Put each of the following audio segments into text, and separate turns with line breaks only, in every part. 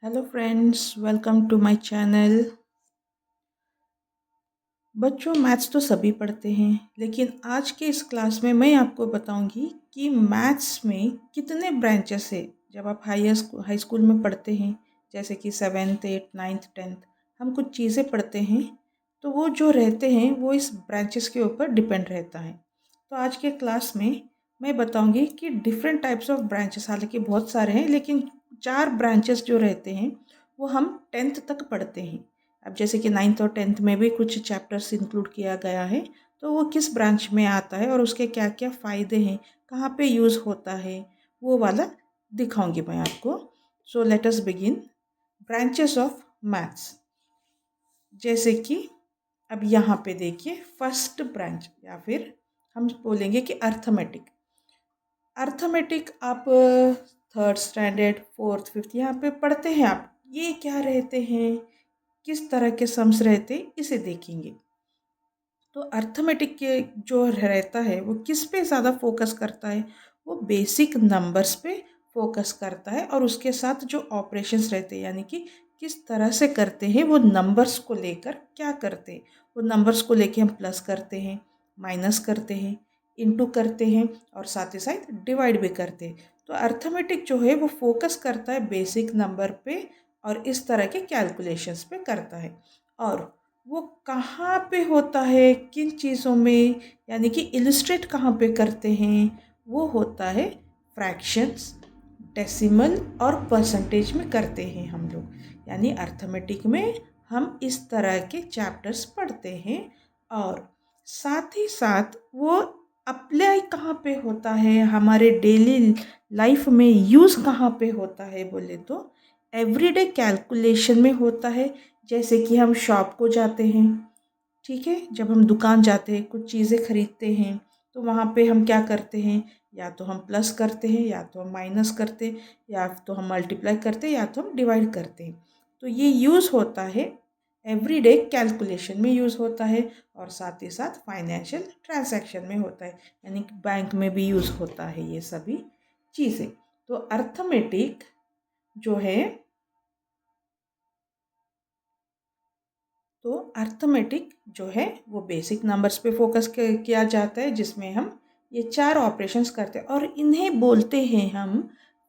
Hello friends, welcome to my channel. बच्चों, maths तो सभी पढ़ते हैं, लेकिन आज के इस क्लास में मैं आपको बताऊंगी कि मैथ्स में कितने ब्रांचेस है। जब आप हाई स्कूल में पढ़ते हैं, जैसे कि 7th 8th 9th 10th, हम कुछ चीज़ें पढ़ते हैं तो वो जो रहते हैं वो इस ब्रांचेस के ऊपर डिपेंड रहता है। तो आज के क्लास में मैं बताऊंगी कि डिफरेंट टाइप्स ऑफ ब्रांचेस, हालांकि बहुत सारे हैं लेकिन 4 ब्रांचेस जो रहते हैं वो हम 10th तक पढ़ते हैं। अब जैसे कि 9th और 10th में भी कुछ चैप्टर्स इंक्लूड किया गया है, तो वो किस ब्रांच में आता है और उसके क्या क्या फ़ायदे हैं, कहाँ पे यूज़ होता है, वो वाला दिखाऊंगी मैं आपको। So let us begin. Branches of maths, जैसे कि अब यहाँ पे देखिए फर्स्ट ब्रांच, या फिर हम बोलेंगे कि अर्थमेटिक। अर्थमेटिक आप थर्ड स्टैंडर्ड फोर्थ फिफ्थ यहाँ पे पढ़ते हैं। आप ये क्या रहते हैं, किस तरह के सम्स रहते हैं, इसे देखेंगे। तो अर्थमेटिक के जो रहता है वो किस पे ज़्यादा फोकस करता है, वो बेसिक नंबर्स पे फोकस करता है और उसके साथ जो ऑपरेशंस रहते हैं, यानी कि किस तरह से करते हैं, वो नंबर्स को लेकर क्या करते हैं। वो नंबर्स को लेके हम प्लस करते हैं, माइनस करते हैं, इनटू करते हैं और साथ ही साथ डिवाइड भी करते हैं। तो अर्थमेटिक जो है वो फोकस करता है बेसिक नंबर पे और इस तरह के कैलकुलेशंस पे करता है। और वो कहाँ पे होता है, किन चीज़ों में, यानी कि इलिस्ट्रेट कहाँ पे करते हैं, वो होता है फ्रैक्शंस, डेसिमल और परसेंटेज में करते हैं हम लोग। यानी अर्थमेटिक में हम इस तरह के चैप्टर्स पढ़ते हैं। और साथ ही साथ वो अप्लाई कहाँ पे होता है, हमारे डेली लाइफ में यूज़ कहाँ पे होता है बोले तो एवरीडे कैलकुलेशन में होता है। जैसे कि हम शॉप को जाते हैं, ठीक है, जब हम दुकान जाते हैं कुछ चीज़ें खरीदते हैं, तो वहाँ पे हम क्या करते हैं, या तो हम प्लस करते हैं, या तो हम माइनस करते हैं, या तो हम मल्टीप्लाई करते हैं, या तो हम डिवाइड करते हैं। तो ये यूज़ होता है एवरीडे कैलकुलेशन में यूज़ होता है और साथ ही साथ फाइनेंशियल ट्रांजैक्शन में होता है, यानी कि बैंक में भी यूज़ होता है ये सभी चीज़ें। तो अर्थमेटिक जो है, तो अर्थमेटिक जो है वो बेसिक नंबर्स पे फोकस किया जाता है, जिसमें हम ये 4 ऑपरेशंस करते हैं और इन्हें बोलते हैं हम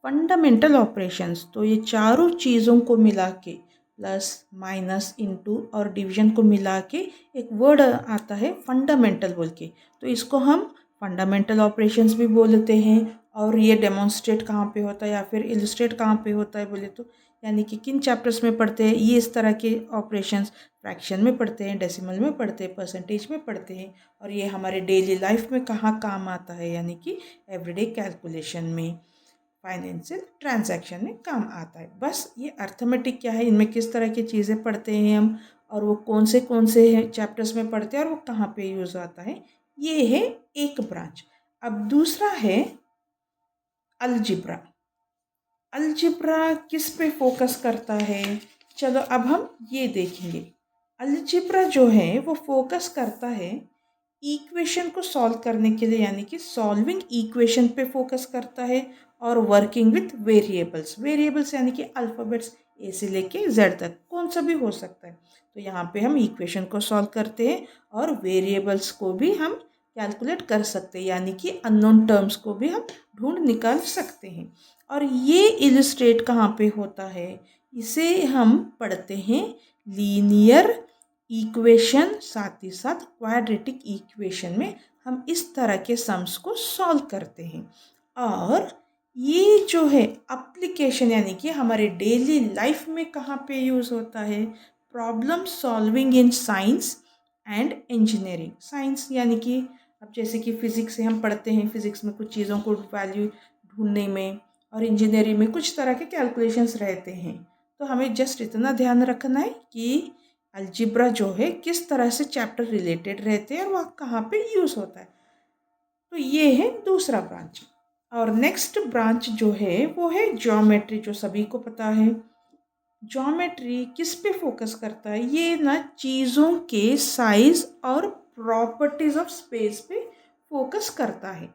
फंडामेंटल ऑपरेशंस। तो ये चारों चीज़ों को मिला के, प्लस माइनस इनटू और डिवीजन को मिला के एक वर्ड आता है फंडामेंटल बोल के, तो इसको हम फंडामेंटल ऑपरेशंस भी बोलते हैं। और ये डेमोन्स्ट्रेट कहाँ पे होता है या फिर इलस्ट्रेट कहाँ पे होता है बोले तो, यानी कि किन चैप्टर्स में पढ़ते हैं ये इस तरह के ऑपरेशंस, फ्रैक्शन में पढ़ते हैं, डेसिमल में पढ़ते हैं, परसेंटेज में पढ़ते हैं। और ये हमारे डेली लाइफ में कहाँ काम आता है, यानी कि एवरीडे कैलकुलेशन में, फाइनेंशियल ट्रांजैक्शन में काम आता है। बस ये अर्थमेटिक क्या है, इनमें किस तरह की चीज़ें पढ़ते हैं हम, और वो कौन से चैप्टर्स में पढ़ते हैं और वो कहाँ पे यूज़ आता है, ये है एक ब्रांच। अब दूसरा है अलजिब्रा। अलजिब्रा किस पे फोकस करता है, चलो अब हम ये देखेंगे। अलजिब्रा जो है वो फोकस करता है इक्वेशन को सॉल्व करने के लिए, यानी कि सॉल्विंग इक्वेशन पे फोकस करता है और वर्किंग विथ वेरिएबल्स। वेरिएबल्स यानी कि अल्फ़ाबेट्स ए से लेके जेड तक कौन सा भी हो सकता है। तो यहाँ पे हम इक्वेशन को सॉल्व करते हैं और वेरिएबल्स को भी हम कैलकुलेट कर सकते हैं, यानी कि अननोन टर्म्स को भी हम ढूंढ निकाल सकते हैं। और ये इलिस्ट्रेट कहाँ पे होता है, इसे हम पढ़ते हैं लीनियर इक्वेशन, साथ ही साथ क्वाड्रेटिक इक्वेशन में हम इस तरह के सम्स को सॉल्व करते हैं। और ये जो है एप्लीकेशन, यानी कि हमारे डेली लाइफ में कहाँ पे यूज़ होता है, problem solving in science and engineering. Science यानी कि अब जैसे कि फिज़िक्स से हम पढ़ते हैं, फिज़िक्स में कुछ चीज़ों को वैल्यू ढूंढने में, और इंजीनियरिंग में कुछ तरह के कैलकुलेशंस रहते हैं। तो हमें जस्ट इतना ध्यान रखना है कि अलजिब्रा जो है किस तरह से चैप्टर रिलेटेड रहते हैं और वह कहाँ पे यूज़ होता है। तो ये है दूसरा ब्रांच। और नेक्स्ट ब्रांच जो है वो है ज्योमेट्री, जो सभी को पता है। ज्योमेट्री किस पे फोकस करता है, ये ना चीज़ों के साइज और प्रॉपर्टीज ऑफ स्पेस पे फोकस करता है।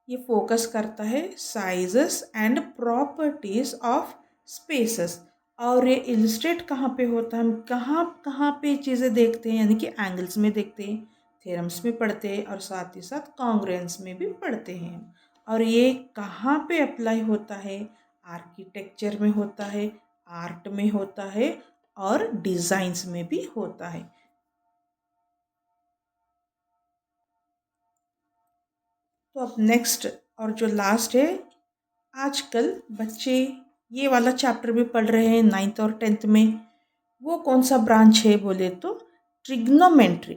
ये फोकस करता है sizes and properties of spaces. और ये इलिस्ट्रेट कहाँ पे होता है, हम कहाँ कहाँ पे चीज़ें देखते हैं, यानी कि एंगल्स में देखते हैं, थ्योरम्स में पढ़ते हैं और साथ ही साथ कॉन्ग्रुएंस में भी पढ़ते हैं। और ये कहाँ पे अप्लाई होता है, आर्किटेक्चर में होता है, आर्ट में होता है और डिज़ाइंस में भी होता है। तो अब नेक्स्ट और जो लास्ट है, आजकल बच्चे ये वाला चैप्टर भी पढ़ रहे हैं 9th और 10th में। वो कौन सा ब्रांच है बोले तो ट्रिग्नोमेट्री।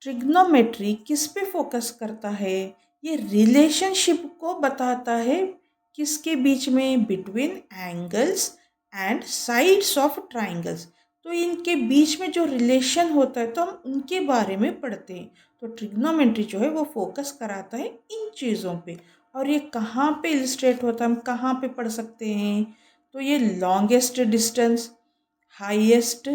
ट्रिग्नोमेट्री किस पे फोकस करता है, ये रिलेशनशिप को बताता है किसके बीच में, between angles and sides of triangles. तो इनके बीच में जो रिलेशन होता है तो हम उनके बारे में पढ़ते हैं। तो ट्रिग्नोमेट्री जो है वो फोकस कराता है इन चीज़ों पे। और ये कहाँ पे इलिस्ट्रेट होता है, हम कहाँ पे पढ़ सकते हैं, तो ये longest distance, highest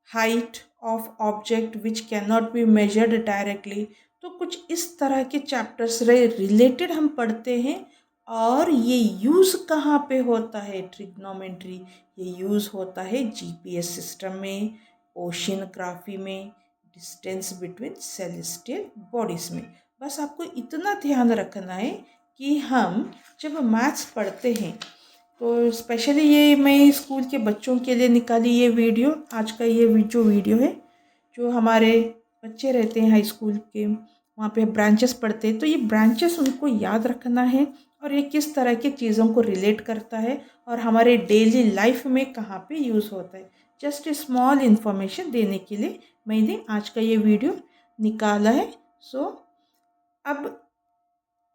height of object which can not be measured directly. तो कुछ इस तरह के चैप्टर्स रिलेटेड हम पढ़ते हैं। और ये यूज़ कहाँ पे होता है ट्रिग्नोमेट्री, ये यूज़ होता है जीपीएस सिस्टम में, ओशिनोग्राफी में, डिस्टेंस बिटवीन सेलेस्टियल बॉडीज में। बस आपको इतना ध्यान रखना है कि हम जब मैथ्स पढ़ते हैं तो स्पेशली ये मैं स्कूल के बच्चों के लिए निकाली ये वीडियो। आज का ये जो वीडियो है, जो हमारे बच्चे रहते हैं हाई स्कूल के, वहाँ पे ब्रांचेस पढ़ते हैं, तो ये ब्रांचेस उनको याद रखना है और ये किस तरह की चीज़ों को रिलेट करता है और हमारे डेली लाइफ में कहाँ पे यूज़ होता है। जस्ट स्मॉल इन्फॉर्मेशन देने के लिए मैंने आज का ये वीडियो निकाला है। सो अब